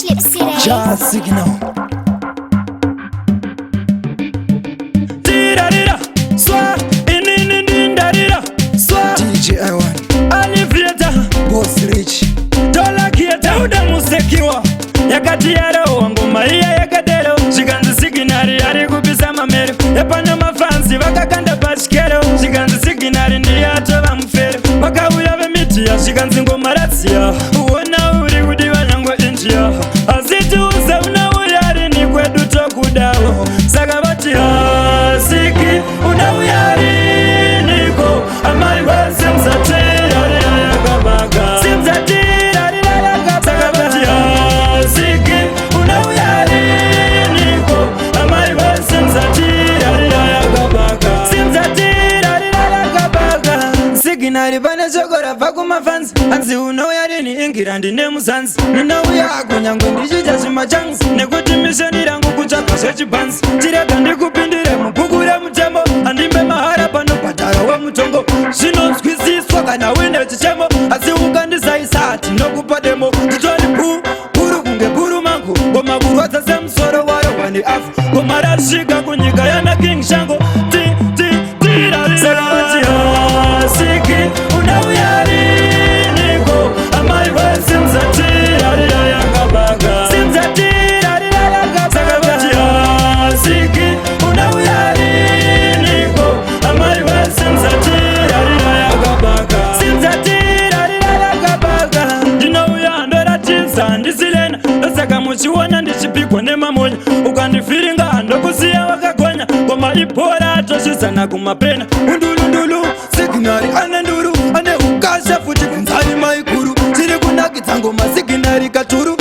Just signal. Tirarira, swa, ininindindarira, swa. DJ I1 Alivieta, Boss Rich Dola kieta uda musekiwa. Yakati yaro, ngoma iya yakadero. Shiganzi siginari, yari kupisa mamero. Epana mafansi, wakakanda pachikero. Shiganzi siginari, ndiyato vamufero. Wakauya vemiti ya shiganzi ngoma ratsia. Uona uri kudiwa nyangwa injia. Aziti uza unauyari ni kwedu tokudawo. Saka vati hasiki unauyari niko. Amai wese mzatira ria yakabaga. Simzatira ria yakabaga. Saka vati hasiki unauyari niko. Amai wese mzatira ria yakabaga. Simzatira ria yakabaga. Siginari vane chokora vakuma fans. Anzi unauyari ni ingirandi nemusansi. Ninauya kunyangwe ndichita zvimachangu. Nekuti mishoni rangu kutsvaka zvechibansi. Tirega ndikupindire mupukure mutembo. Andimbe mahara pano bhadharo wemutongo. Zvinonzwisiswa kana uine chichemo. Asi ukandisaisa tinokupa demo. Titori buru kunge buru mangu. Ngoma kurwadza semusoro wayo wani afu. Ngoma rasvika kunyika yana King Shango. Saka vati hasiki unauyari niko. Amai wese mzatira ria yakabaga. Simzatira ria yakabaga. Saka vati hasiki unauyari niko. Amai wese mzatira ria yakabaga. Simzatira ria yakabaga. Ndinouya ndoratidza ndisilena. Saka muchiona ndichipikwa nemamonya. Ukandifiringa ndokusiya wakagonya. Ngoma ipora tosvisana kumapena. Undulundulu Signal ane nduru ane ukasha futi kunzari maikuru. Tiri kunakidza ngoma Signal katuru.